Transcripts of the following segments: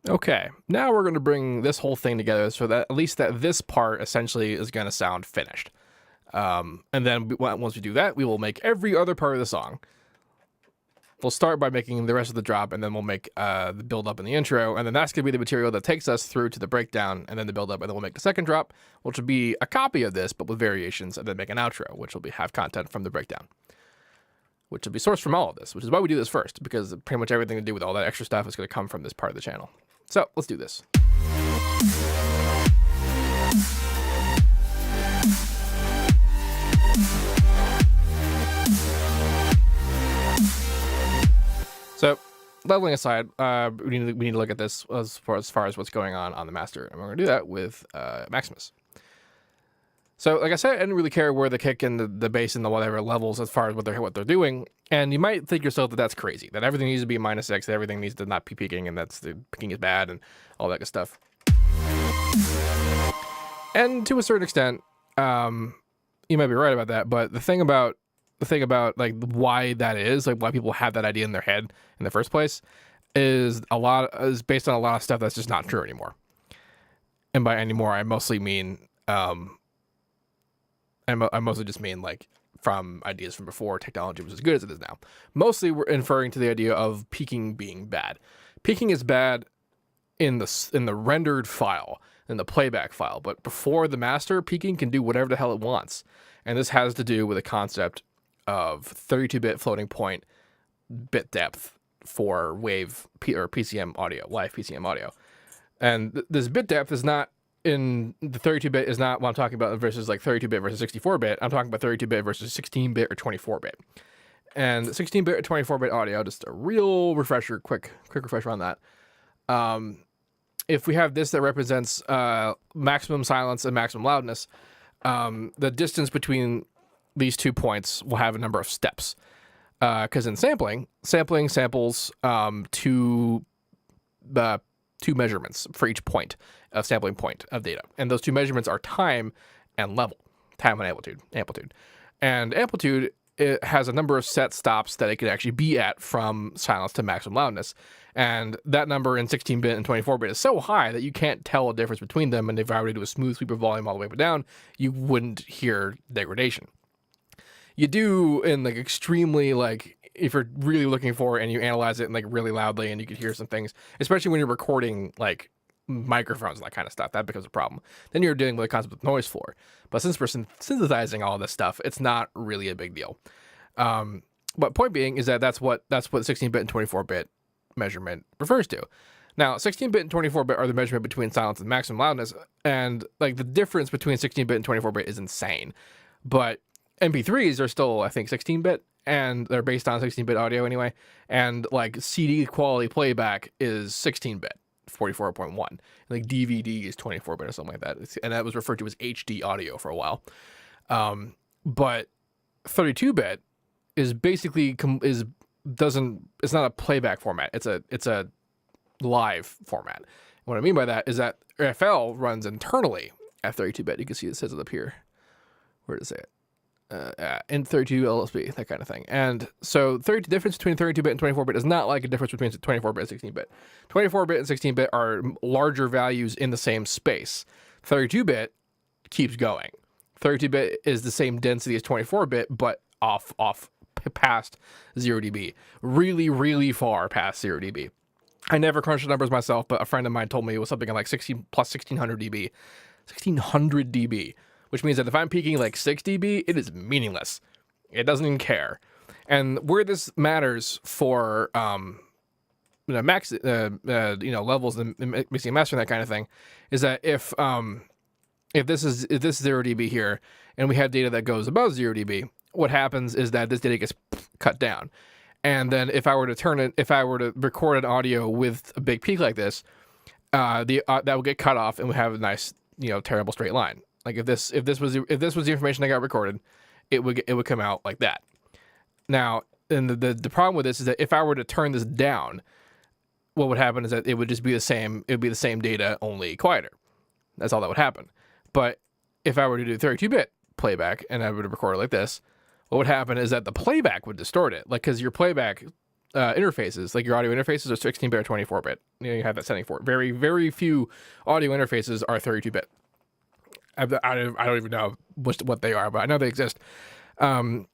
Okay, now we're going to bring this whole thing together so that at least that this part essentially is going to sound finished. And then once we do that, we will make every other part of the song. We'll start by making the rest of the drop, and then we'll make the build up in the intro, and then that's going to be the material that takes us through to the breakdown, and then the build up, and then we'll make the second drop, which will be a copy of this, but with variations, and then make an outro, which will have content from the breakdown, which will be sourced from all of this, which is why we do this first, because pretty much everything to do with all that extra stuff is going to come from this part of the channel. So let's do this. So, leveling aside, we need to look at this as far as what's going on the master, and we're going to do that with Maximus. So, like I said, I didn't really care where the kick and the bass and the whatever levels as far as what they're doing. And you might think yourself that that's crazy, that everything needs to be -6, that everything needs to not be peaking, and that's the peaking is bad and all that good stuff. And to a certain extent, you might be right about that. But the thing about like why that is, like why people have that idea in their head in the first place, is based on a lot of stuff that's just not true anymore. And by anymore, I mostly mean I mostly just mean like from ideas from before technology was as good as it is now. Mostly we're inferring to the idea of peaking being bad. Peaking is bad in the rendered file, in the playback file, but before the master, peaking can do whatever the hell it wants. And this has to do with a concept of 32-bit floating point bit depth for wave or PCM audio, live PCM audio. And this bit depth is not in the 32-bit is not what I'm talking about versus like 32-bit versus 64-bit. I'm talking about 32-bit versus 16-bit or 24-bit. And 16-bit or 24-bit audio, just a real refresher, quick refresher on that. If we have this that represents maximum silence and maximum loudness, the distance between these 2 points will have a number of steps. Because in sampling samples two measurements for each point of sampling point of data. And those two measurements are time and level, time and amplitude. And amplitude, it has a number of set stops that it could actually be at from silence to maximum loudness. And that number in 16-bit and 24-bit is so high that you can't tell a difference between them. And if I were to do a smooth sweep of volume all the way down, you wouldn't hear degradation. You do in like extremely like, if you're really looking for it and you analyze it like really loudly and you could hear some things, especially when you're recording like microphones and that kind of stuff, that becomes a problem. Then you're dealing with the concept of noise floor. But since we're synthesizing all this stuff, it's not really a big deal. But point being is that that's what 16-bit and 24-bit measurement refers to. Now, 16-bit and 24-bit are the measurement between silence and maximum loudness, and like the difference between 16-bit and 24-bit is insane. But MP3s are still, I think, 16-bit, and they're based on 16-bit audio anyway. And like CD quality playback is 16-bit, 44.1. Like DVD is 24-bit or something like that. And that was referred to as HD audio for a while. But 32-bit is basically it's not a playback format. It's a live format. What I mean by that is that FL runs internally at 32-bit. You can see it says it up here. Where does it say it? In 32 LSB, that kind of thing. And so the difference between 32-bit and 24-bit is not like a difference between 24-bit and 16-bit. 24-bit and 16-bit are larger values in the same space. 32-bit keeps going. 32-bit is the same density as 24-bit, but off past 0 dB. Really, really far past 0 dB. I never crunched the numbers myself, but a friend of mine told me it was something like 16 plus 1600 dB. 1600 dB. Which means that if I'm peaking like 6 dB, it is meaningless. It doesn't even care. And where this matters for max levels and mixing and mastering, that kind of thing, is that if this is 0 dB here and we have data that goes above 0 dB, what happens is that this data gets cut down. And then if I were to record an audio with a big peak like this, that will get cut off and we have a nice, terrible straight line. Like if this was the information that got recorded, it would come out like that. Now, and the problem with this is that if I were to turn this down, what would happen is that it would just be the same. It would be the same data, only quieter. That's all that would happen. But if I were to do 32-bit playback and I were to record it like this, what would happen is that the playback would distort it. Like, because your playback interfaces, like your audio interfaces, are 16-bit or 24-bit. You have that setting for it. Very, very few audio interfaces are 32-bit. I don't even know what they are, but I know they exist. And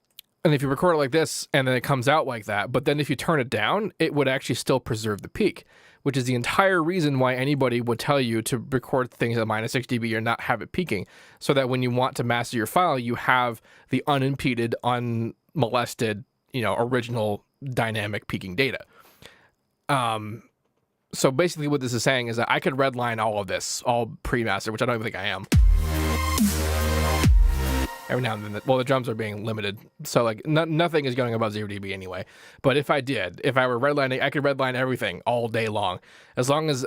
if you record it like this and then it comes out like that, but then if you turn it down, it would actually still preserve the peak, which is the entire reason why anybody would tell you to record things at minus 6 dB or not have it peaking, so that when you want to master your file, you have the unimpeded, unmolested, original dynamic peaking data. So basically what this is saying is that I could redline all of this, all pre-master, which I don't even think I am. Every now and then, the drums are being limited, so like nothing is going above 0 dB anyway. But if I were redlining, I could redline everything all day long, as long as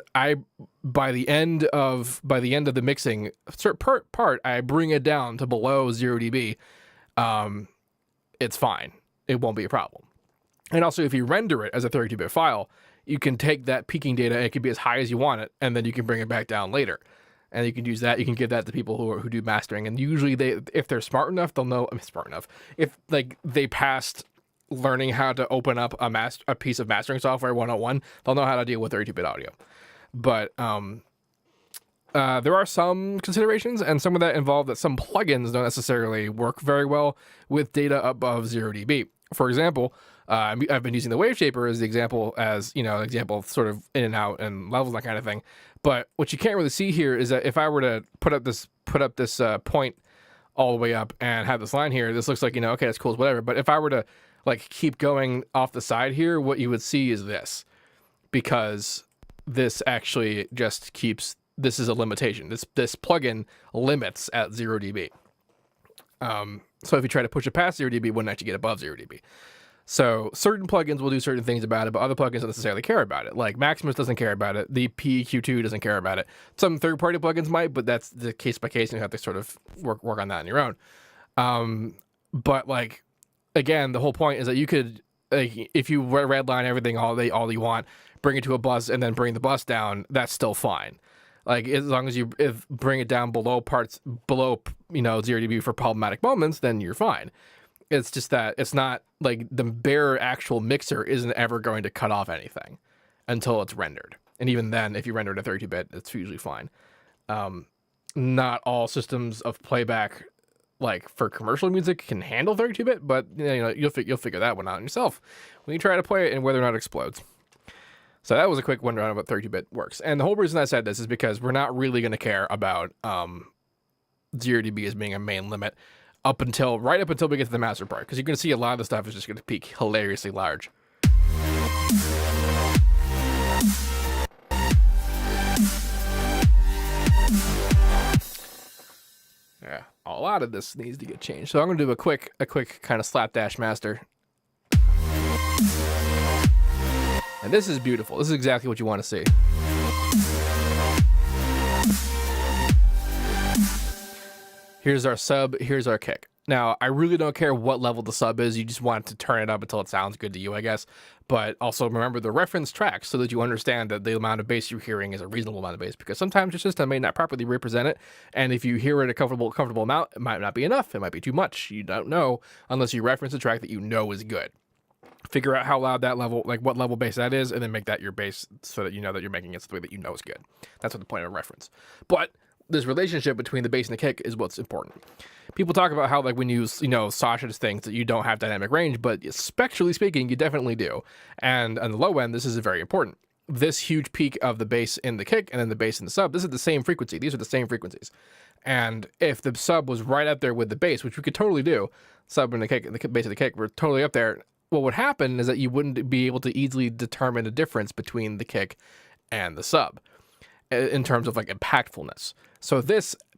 by the end of the mixing part, I bring it down to below 0 dB. It's fine. It won't be a problem. And also, if you render it as a 32-bit file, you can take that peaking data, and it can be as high as you want it, and then you can bring it back down later. And you can use that. You can give that to people who do mastering. And usually, if they're smart enough, they'll know. Smart enough. If they passed learning how to open up a piece of mastering software 101, they'll know how to deal with 32-bit audio. But there are some considerations, and some of that involve that some plugins don't necessarily work very well with data above 0 dB. For example, I've been using the wave shaper as the example, sort of in and out and levels, that kind of thing. But what you can't really see here is that if I were to put up this point all the way up and have this line here, this looks like, okay, that's cool, whatever. But if I were to keep going off the side here, what you would see is this, because this actually just keeps, this is a limitation. This plugin limits at 0 dB. So if you try to push it past 0 dB, it wouldn't actually get above 0 dB. So certain plugins will do certain things about it, but other plugins don't necessarily care about it. Like Maximus doesn't care about it. The PEQ2 doesn't care about it. Some third-party plugins might, but that's the case by case, and you have to sort of work on that on your own. But again, the whole point is that you could, if you redline everything all you want, bring it to a bus and then bring the bus down, that's still fine. As long as you bring it down below 0 dB for problematic moments, then you're fine. It's just that it's not the bare actual mixer isn't ever going to cut off anything until it's rendered. And even then, if you render it at 32-bit, it's usually fine. Not all systems of playback, for commercial music, can handle 32-bit, but you'll figure that one out yourself when you try to play it and whether or not it explodes. So that was a quick one around about 32-bit works. And the whole reason I said this is because we're not really going to care about 0 dB as being a main limit right up until we get to the master part, because you're going to see a lot of the stuff is just going to peak hilariously large. Yeah, a lot of this needs to get changed. So I'm going to do a quick kind of slapdash master. And this is beautiful. This is exactly what you want to see. Here's our sub, here's our kick. Now, I really don't care what level the sub is. You just want to turn it up until it sounds good to you, I guess. But also remember the reference tracks so that you understand that the amount of bass you're hearing is a reasonable amount of bass, because sometimes your system may not properly represent it. And if you hear it a comfortable amount, it might not be enough. It might be too much. You don't know unless you reference a track that you know is good. Figure out how loud that level, what level bass that is, and then make that your bass so that you know that you're making it the way that you know is good. That's what the point of reference. But this relationship between the bass and the kick is what's important. People talk about how when you Sasha's things that you don't have dynamic range, but spectrally speaking, you definitely do. And on the low end, this is very important. This huge peak of the bass in the kick and then the bass in the sub, this is the same frequency. These are the same frequencies. And if the sub was right up there with the bass, which we could totally do, sub and the kick, the bass and the kick, we're totally up there. What would happen is that you wouldn't be able to easily determine a difference between the kick and the sub in terms of impactfulness. So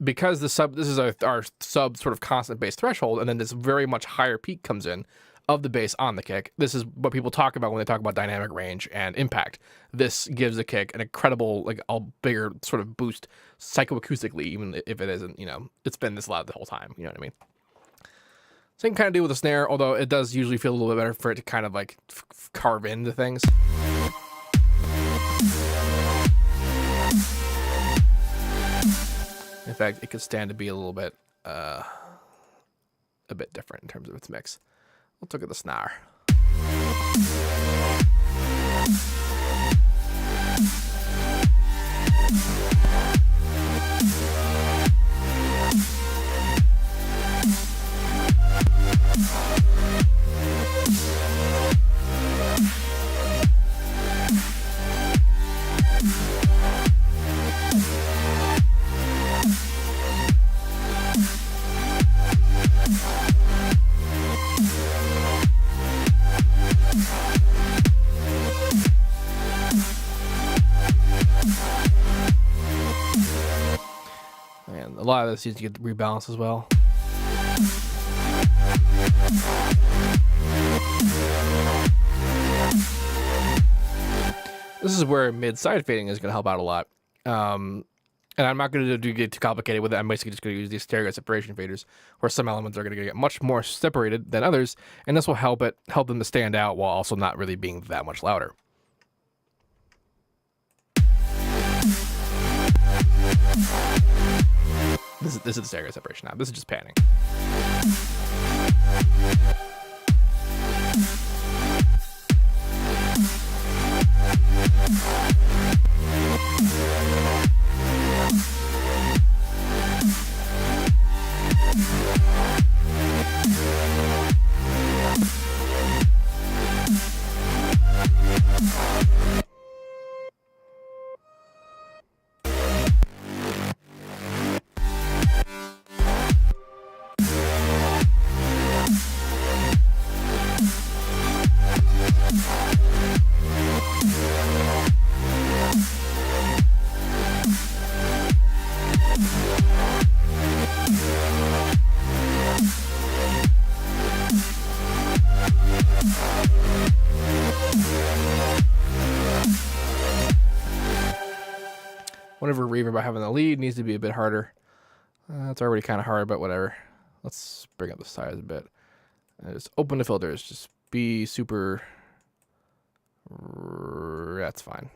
because this is our sub sort of constant bass threshold, and then this very much higher peak comes in of the bass on the kick. This is what people talk about when they talk about dynamic range and impact. This gives the kick an incredible, a bigger sort of boost psychoacoustically, even if it isn't, it's been this loud the whole time. You know what I mean? Same kind of deal with the snare, although it does usually feel a little bit better for it to kind of carve into things. In fact, it could stand to be a little bit, different in terms of its mix. Let's look at the snare. lot of this needs to get rebalanced as well. This is where mid-side fading is going to help out a lot. And I'm not going to get too complicated with it. I'm basically just going to use these stereo separation faders, where some elements are going to get much more separated than others, and this will help them to stand out while also not really being that much louder. This is the stereo separation now. This is just panning. Whenever reverb by having the lead needs to be a bit harder. It's already kind of hard, but whatever. Let's bring up the size a bit. Just open the filters. Just be super. That's fine.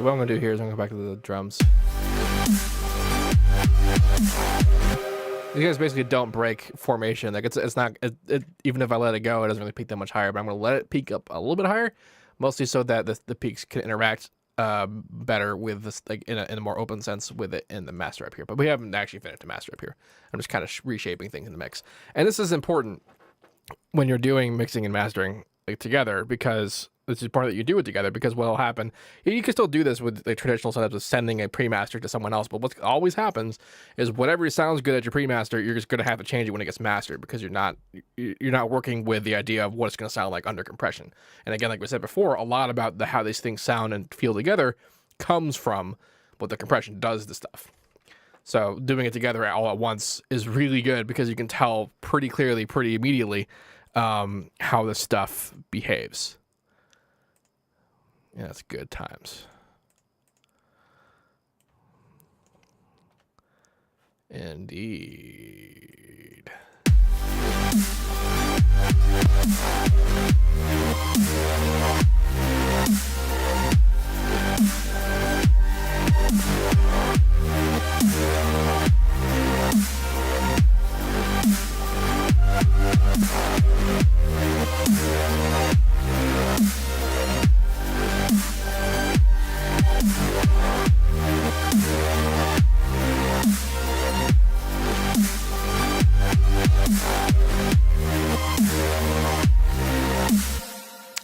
Actually, what I'm going to do here is I'm going to go back to the drums. You guys basically don't break formation. Like it's not, even if I let it go, it doesn't really peak that much higher, but I'm going to let it peak up a little bit higher, mostly so that the peaks can interact better with this, like in a more open sense with it in the master up here. But we haven't actually finished the master up here. I'm just kind of reshaping things in the mix. And this is important when you're doing mixing and mastering together, because this is part that you do it together, because what will happen, you can still do this with the traditional setups of sending a pre-master to someone else, but what always happens is whatever sounds good at your pre-master, you're just going to have to change it when it gets mastered, because you're not working with the idea of what it's going to sound like under compression. And again, like we said before, a lot about how these things sound and feel together comes from what the compression does to stuff. So doing it together all at once is really good, because you can tell pretty clearly, pretty immediately how this stuff behaves. Yeah, it's good times. Indeed.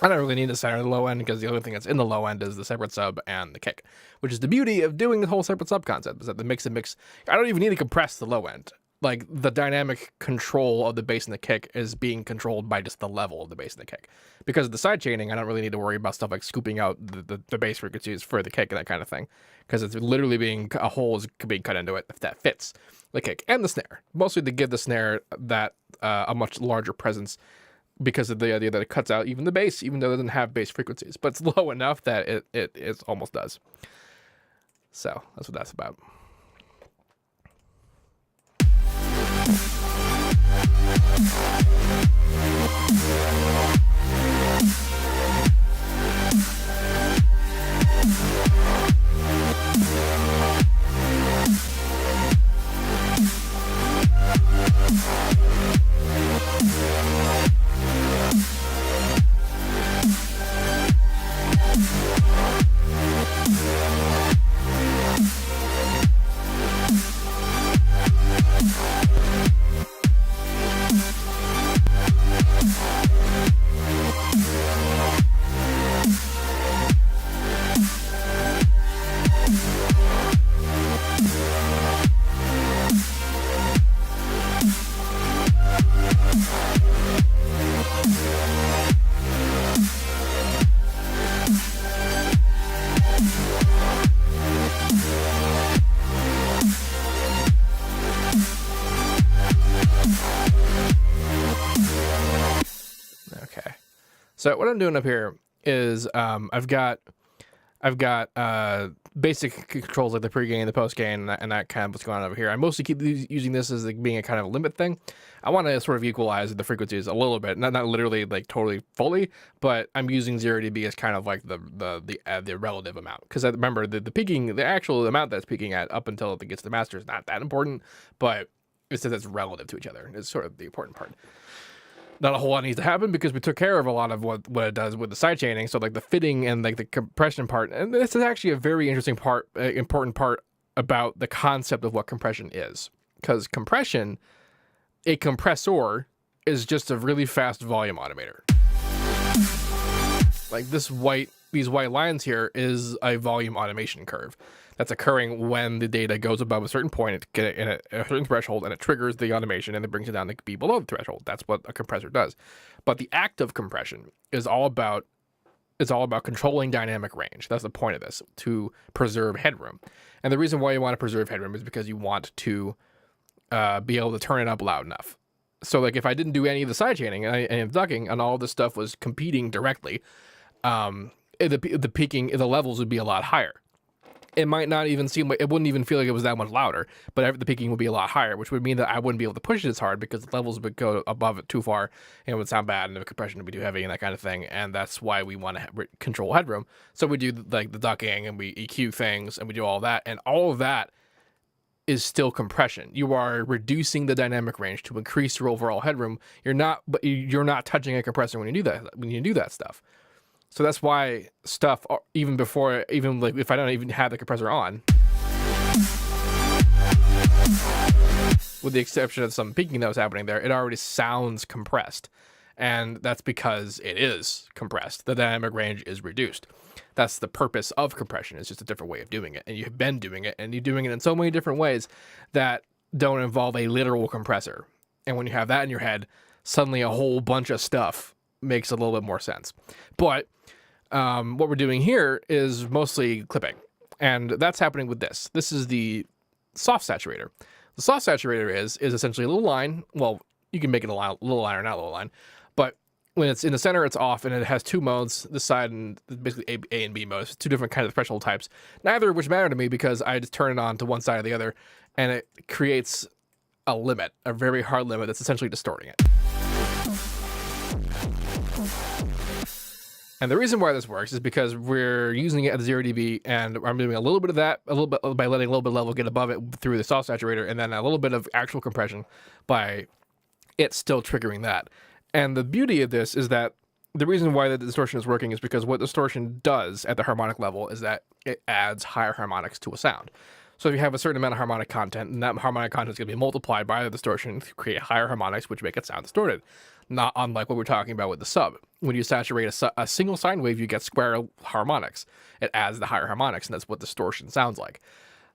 I don't really need to center the low end, because the only thing that's in the low end is the separate sub and the kick, which is the beauty of doing the whole separate sub concept, is that the mix, I don't even need to compress the low end. Like, the dynamic control of the bass and the kick is being controlled by just the level of the bass and the kick. Because of the side chaining, I don't really need to worry about stuff like scooping out the bass frequencies for the kick and that kind of thing, because it's literally a hole is being cut into it if that fits the kick and the snare, mostly to give the snare that a much larger presence, because of the idea that it cuts out even the bass, even though it doesn't have bass frequencies, but it's low enough that it almost does. So that's what that's about. So what I'm doing up here is I've got basic controls like the pre-gain, the post-gain, and that kind of what's going on over here. I mostly keep using this as like being a kind of limit thing. I want to sort of equalize the frequencies a little bit, not literally like totally fully, but I'm using 0 dB as kind of like the relative amount, because I remember the peaking, the actual amount that's peaking at up until it gets to master is not that important, but it says it's relative to each other. It's sort of the important part. Not a whole lot needs to happen because we took care of a lot of what it does with the sidechaining. So like the fitting and like the compression part, and this is actually a very interesting part, important part about the concept of what compression is. Because compression, a compressor, is just a really fast volume automator. Like these white lines here is a volume automation curve that's occurring when the data goes above a certain point in a certain threshold, and it triggers the automation and it brings it down to be below the threshold. That's what a compressor does. But the act of compression is all about controlling dynamic range. That's the point of this, to preserve headroom. And the reason why you want to preserve headroom is because you want to be able to turn it up loud enough. So like if I didn't do any of the sidechaining and ducking and all this stuff was competing directly, the peaking, the levels would be a lot higher. It might not even seem like, it wouldn't even feel like it was that much louder, but the peaking would be a lot higher, which would mean that I wouldn't be able to push it as hard because the levels would go above it too far and it would sound bad and the compression would be too heavy and that kind of thing. And that's why we want to control headroom. So we do like the ducking and we EQ things and we do all that, and all of that is still compression. You are reducing the dynamic range to increase your overall headroom. You're not touching a compressor when you do that stuff. So that's why stuff, even like if I don't even have the compressor on, with the exception of some peaking that was happening there, it already sounds compressed. And that's because it is compressed. The dynamic range is reduced. That's the purpose of compression. It's just a different way of doing it. And you've been doing it, and you're doing it in so many different ways that don't involve a literal compressor. And when you have that in your head, suddenly a whole bunch of stuff makes a little bit more sense. But what we're doing here is mostly clipping. And that's happening with this. This is the soft saturator. The soft saturator is essentially a little line. Well, you can make it a little line or not a little line. But when it's in the center, it's off, and it has two modes, this side and basically A and B modes, two different kinds of threshold types, neither of which matter to me because I just turn it on to one side or the other, and it creates a limit, a very hard limit that's essentially distorting it. And the reason why this works is because we're using it at 0 dB, and I'm doing a little bit of that, a little bit by letting a little bit of level get above it through the soft saturator, and then a little bit of actual compression by it still triggering that. And the beauty of this is that the reason why the distortion is working is because what distortion does at the harmonic level is that it adds higher harmonics to a sound. So if you have a certain amount of harmonic content, and that harmonic content is going to be multiplied by the distortion to create higher harmonics, which make it sound distorted. Not unlike what we're talking about with the sub. When you saturate a single sine wave, you get square harmonics. It adds the higher harmonics, and that's what distortion sounds like.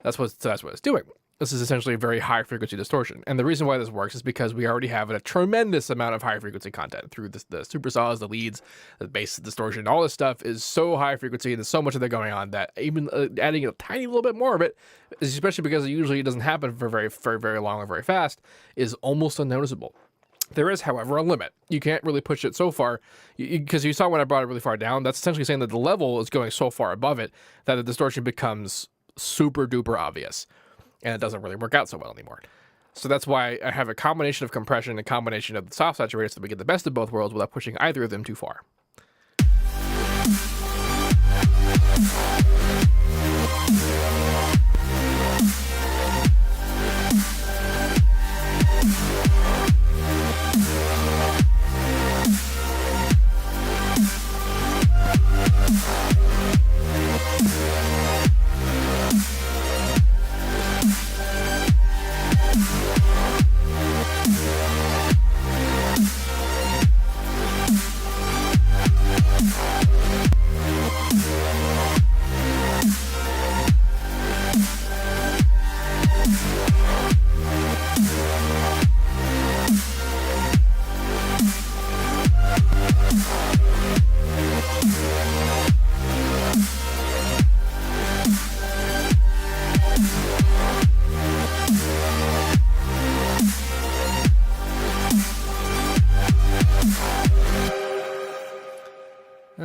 That's what it's doing. This is essentially a very high frequency distortion. And the reason why this works is because we already have a tremendous amount of high frequency content through the supersaws, the leads, the bass distortion. All this stuff is so high frequency and there's so much of that going on that even adding a tiny little bit more of it, especially because it usually doesn't happen for very long or very fast, is almost unnoticeable. There is, however, a limit. You can't really push it so far, because you saw when I brought it really far down, that's essentially saying that the level is going so far above it that the distortion becomes super duper obvious. And it doesn't really work out so well anymore. So that's why I have a combination of compression and a combination of the soft saturator so that we get the best of both worlds without pushing either of them too far.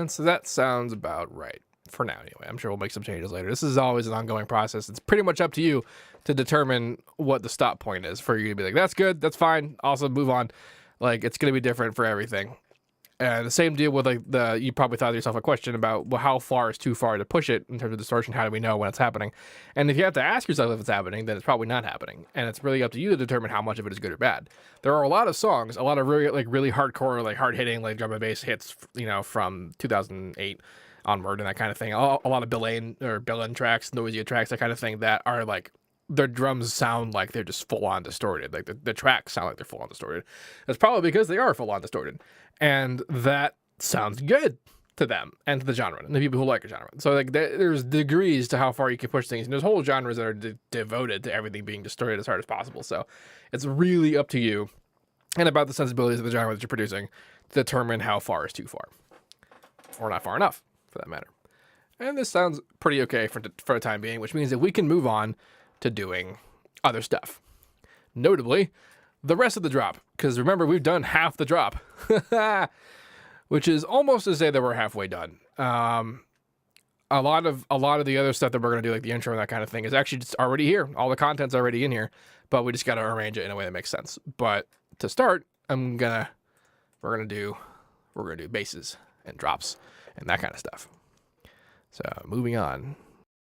sense? That sounds about right for now anyway. I'm sure we'll make some changes later. This is always an ongoing process. It's pretty much up to you to determine what the stop point is for you to be like, that's good, that's fine, also move on. Like, it's going to be different for everything. And the same deal with like you probably thought to yourself a question about, well, how far is too far to push it in terms of distortion? How do we know when it's happening? And if you have to ask yourself if it's happening, then it's probably not happening. And it's really up to you to determine how much of it is good or bad. There are a lot of songs, a lot of really hardcore, like hard hitting, like drum and bass hits, from 2008 onward and that kind of thing. A lot of Bill tracks, noisy tracks, that kind of thing, that are like, their drums sound like they're just full on distorted. Like the tracks sound like they're full on distorted. That's probably because they are full on distorted. And that sounds good to them and to the genre and the people who like a genre. So like there's degrees to how far you can push things. And there's whole genres that are devoted to everything being distorted as hard as possible. So it's really up to you and about the sensibilities of the genre that you're producing to determine how far is too far. Or not far enough, for that matter. And this sounds pretty okay for the time being, which means that we can move on to doing other stuff. Notably, the rest of the drop. Because remember, we've done half the drop. Which is almost to say that we're halfway done. A lot of the other stuff that we're going to do, like the intro and that kind of thing, is actually just already here. All the content's already in here. But we just got to arrange it in a way that makes sense. But to start, we're gonna do basses and drops and that kind of stuff. So moving on.